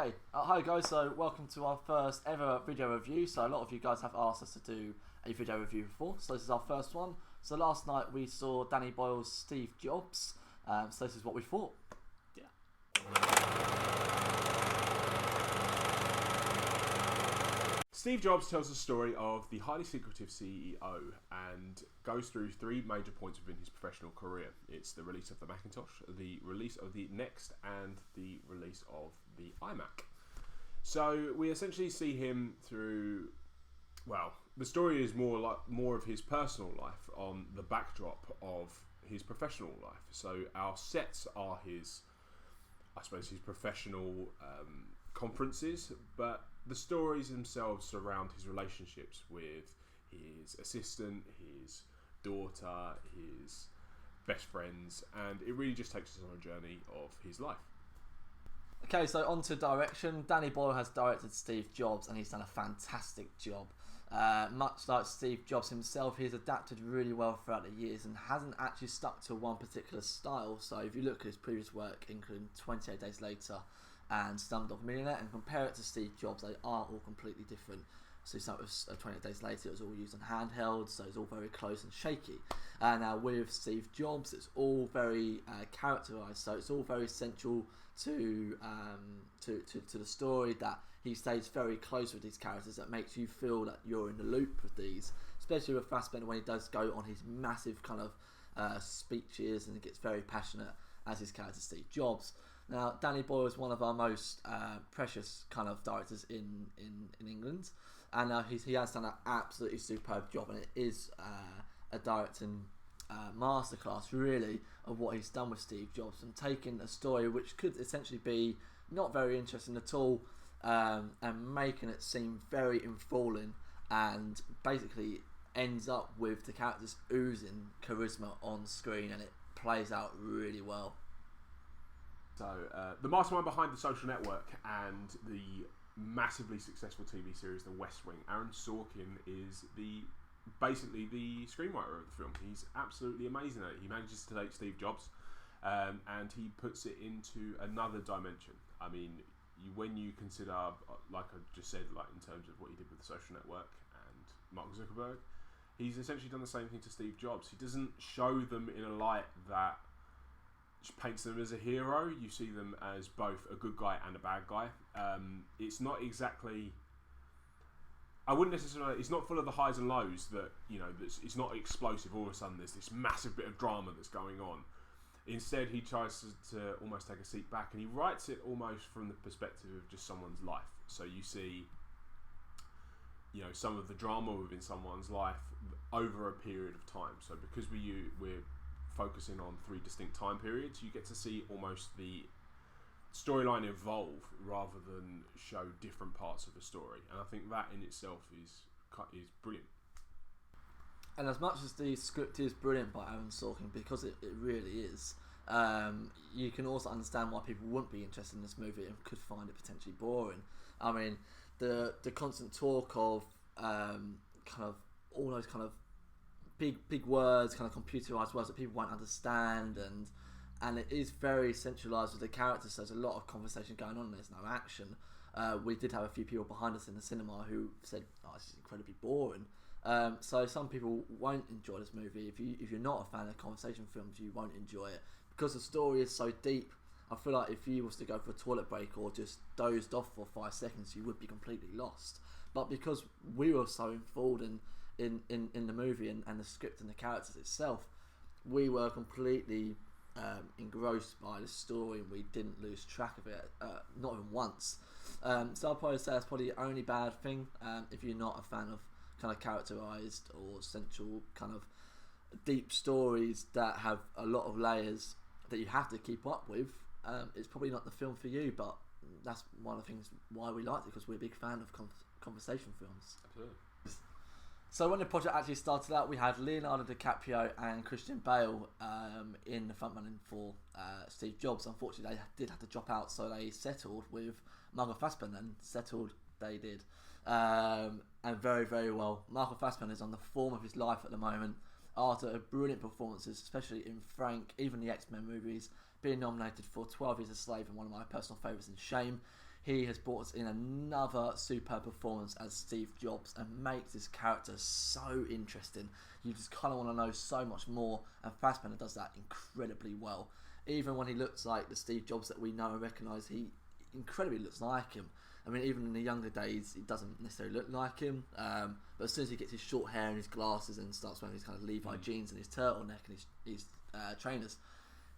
Hey, hi guys, so welcome to our first ever video review. So a lot of you guys have asked us to do a video review before, so this is our first one. So last night we saw Danny Boyle's Steve Jobs, so this is what we thought. Steve Jobs tells the story of the highly secretive CEO and goes through three major points within his professional career. It's the release of the Macintosh, the release of the Next, and the release of the iMac. So we essentially see him through, well, the story is more of his personal life on the backdrop of his professional life. So our sets are his professional conferences, but the stories themselves surround his relationships with his assistant, his daughter, his best friends, and it really just takes us on a journey of his life. Okay, so on to direction. Danny Boyle has directed Steve Jobs and he's done a fantastic job. Much like Steve Jobs himself, he's adapted really well throughout the years and hasn't actually stuck to one particular style. So if you look at his previous work, including 28 Days Later and Slumdog Millionaire, and compare it to Steve Jobs, they are all completely different. So something with 28 Days Later, it was all used on handheld, so it's all very close and shaky. Now with Steve Jobs, it's all very characterised, so it's all very central to the story, that he stays very close with these characters, that makes you feel that you're in the loop with these, especially with Fassbender when he does go on his massive kind of speeches and he gets very passionate as his character Steve Jobs. Now, Danny Boyle is one of our most precious kind of directors in England, and he has done an absolutely superb job, and it is a directing masterclass, really, of what he's done with Steve Jobs, and taking a story which could essentially be not very interesting at all, and making it seem very enthralling, and basically ends up with the characters oozing charisma on screen, and it plays out really well. So, the mastermind behind The Social Network and the massively successful TV series The West Wing, Aaron Sorkin, is basically the screenwriter of the film. He's absolutely amazing at it. He manages to take Steve Jobs and he puts it into another dimension. I mean, when you consider, like I just said, like in terms of what he did with The Social Network and Mark Zuckerberg, he's essentially done the same thing to Steve Jobs. He doesn't show them in a light that paints them as a hero. You see them as both a good guy and a bad guy. It's not exactly, I wouldn't necessarily, it's not full of the highs and lows that, you know, it's not explosive. All of a sudden there's this massive bit of drama that's going on. Instead, he tries to almost take a seat back, and he writes it almost from the perspective of just someone's life. So you see, you know, some of the drama within someone's life over a period of time. So because we're focusing on three distinct time periods, you get to see almost the storyline evolve rather than show different parts of the story, and I think that in itself is brilliant. And as much as the script is brilliant by Aaron Sorkin, because it really is, you can also understand why people wouldn't be interested in this movie and could find it potentially boring. I mean, the constant talk of kind of all those kind of big words, kind of computerized words that people won't understand, and it is very centralized with the characters, so there's a lot of conversation going on, there's no action. We did have a few people behind us in the cinema who said, oh, this is incredibly boring. So some people won't enjoy this movie. If you're not a fan of conversation films, you won't enjoy it, because the story is so deep. I feel like if you was to go for a toilet break or just dozed off for 5 seconds, you would be completely lost. But because we were so enthralled in the movie and the script and the characters itself, we were completely engrossed by the story, and we didn't lose track of it, not even once. So I'd probably say that's probably the only bad thing, if you're not a fan of kind of characterized or central kind of deep stories that have a lot of layers that you have to keep up with. It's probably not the film for you, but that's one of the things why we liked it, because we're a big fan of conversation films. Absolutely. So when the project actually started out, we had Leonardo DiCaprio and Christian Bale in the front running for Steve Jobs. Unfortunately, they did have to drop out, so they settled with Michael Fassbender, and settled they did. And very, very well. Michael Fassbender is on the form of his life at the moment, after brilliant performances, especially in Frank, even the X-Men movies, being nominated for 12 Years a Slave and one of my personal favourites in Shame. he has brought us in another superb performance as Steve Jobs and makes this character so interesting. You just kind of want to know so much more, and Fassbender does that incredibly well. Even when he looks like the Steve Jobs that we know and recognise, he incredibly looks like him. I mean, even in the younger days, he doesn't necessarily look like him. But as soon as he gets his short hair and his glasses and starts wearing his kind of Levi jeans and his turtleneck and his trainers,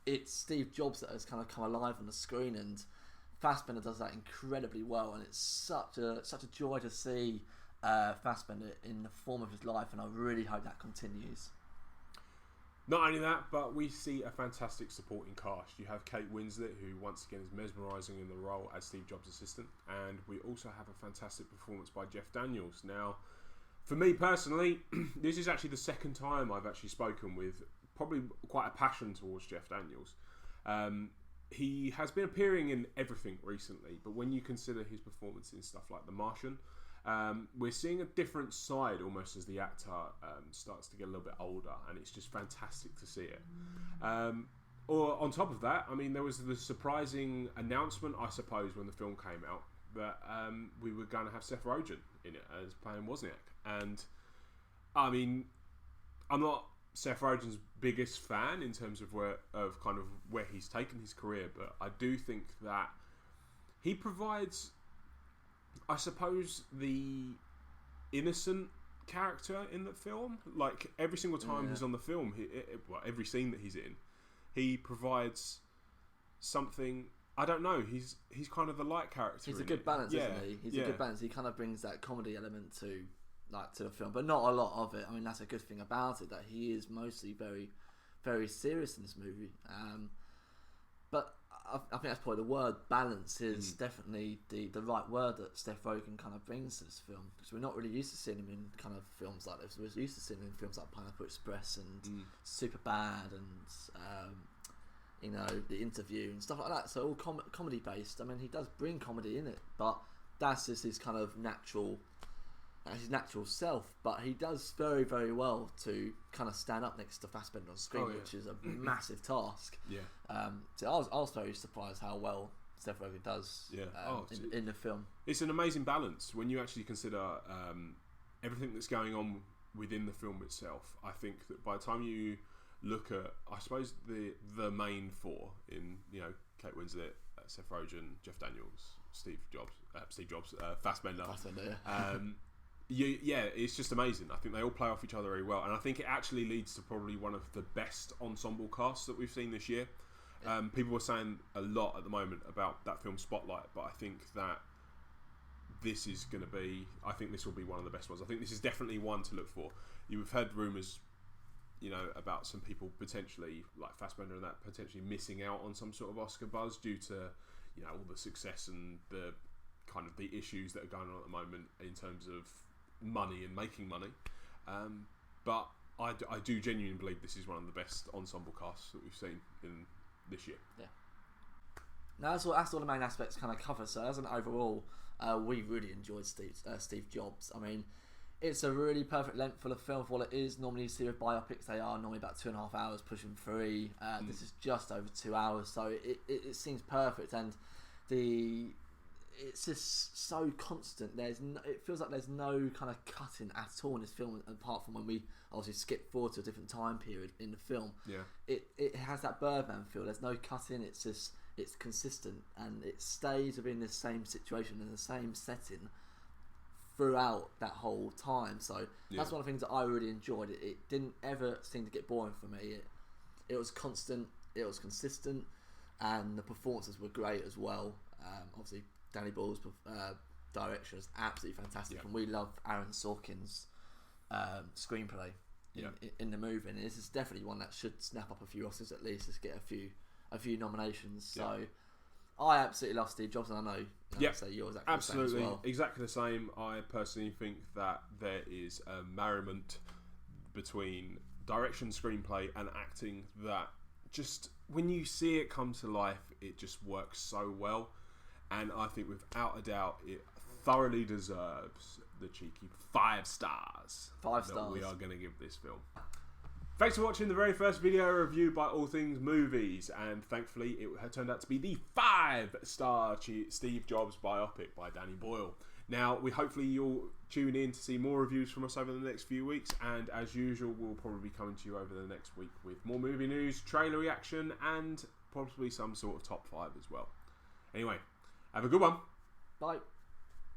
it's Steve Jobs that has kind of come alive on the screen, and Fassbender does that incredibly well. And it's such a joy to see Fassbender in the form of his life, and I really hope that continues. Not only that, but we see a fantastic supporting cast. You have Kate Winslet, who once again is mesmerising in the role as Steve Jobs' assistant, and we also have a fantastic performance by Jeff Daniels. Now, for me personally, this is actually the second time I've actually spoken with probably quite a passion towards Jeff Daniels. He has been appearing in everything recently, but when you consider his performance in stuff like The Martian, we're seeing a different side almost as the actor starts to get a little bit older, and it's just fantastic to see it. Or on top of that, I mean, there was the surprising announcement, I suppose, when the film came out, that we were going to have Seth Rogen in it as playing Wozniak. And I mean, I'm not Seth Rogen's biggest fan in terms of where he's taken his career, but I do think that he provides, I suppose, the innocent character in the film. Like, every single time he's on the film, every scene that he's in, he provides something. I don't know. He's kind of the light character. He's a good balance, isn't he? He's a good balance. He kind of brings that comedy element to the film, but not a lot of it. I mean, that's a good thing about it, that he is mostly very, very serious in this movie. But I think that's probably the word. Balance is definitely the right word that Seth Rogen kind of brings to this film, because we're not really used to seeing him in kind of films like this. We're used to seeing him in films like Pineapple Express and Superbad and The Interview and stuff like that. So all comedy based. I mean, he does bring comedy in it, but that's just his kind of natural self. But he does very, very well to kind of stand up next to Fassbender on screen, which is a massive task. So I was very surprised how well Seth Rogen does in the film. It's an amazing balance when you actually consider everything that's going on within the film itself. I think that by the time you look at, I suppose, the main four in, Kate Winslet, Seth Rogen, Jeff Daniels, Steve Jobs, Fassbender. It's just amazing. I think they all play off each other very well, and I think it actually leads to probably one of the best ensemble casts that we've seen this year. People were saying a lot at the moment about that film Spotlight, but I think that this will be one of the best ones. I think this is definitely one to look for. You've heard rumours, about some people potentially, like Fassbender and that, potentially missing out on some sort of Oscar buzz due to, all the success and the kind of the issues that are going on at the moment in terms of money and making money. But I do genuinely believe this is one of the best ensemble casts that we've seen in this year. Yeah. Now that's all the main aspects kind of cover. So as an overall, we really enjoyed Steve Jobs. I mean, it's a really perfect length for the film for what it is. Normally you see with biopics, they are normally about 2.5 hours, pushing 3. This is just over 2 hours, so it seems perfect, and it's just so constant. It feels like there's no kind of cutting at all in this film, apart from when we obviously skip forward to a different time period in the film. It has that Birdman feel. There's no cutting. It's consistent, and it stays within the same situation in the same setting throughout that whole time. So that's one of the things that I really enjoyed. It didn't ever seem to get boring for me. It was constant, it was consistent, and the performances were great as well. Obviously Danny Boyle's direction is absolutely fantastic, and we love Aaron Sorkin's screenplay in the movie, and this is definitely one that should snap up a few Oscars at least, to get a few nominations. So I absolutely love Steve Jobs, and I know you're exactly the same as well. Exactly the same. I personally think that there is a merriment between direction, screenplay, and acting that just, when you see it come to life, it just works so well. And I think without a doubt, it thoroughly deserves the cheeky 5 stars. 5 stars that we are going to give this film. Thanks for watching the very first video review by All Things Movies, and thankfully it had turned out to be the 5-star Steve Jobs biopic by Danny Boyle. Now, hopefully you'll tune in to see more reviews from us over the next few weeks, and as usual, we'll probably be coming to you over the next week with more movie news, trailer reaction, and possibly some sort of top 5 as well. Anyway, have a good one. Bye.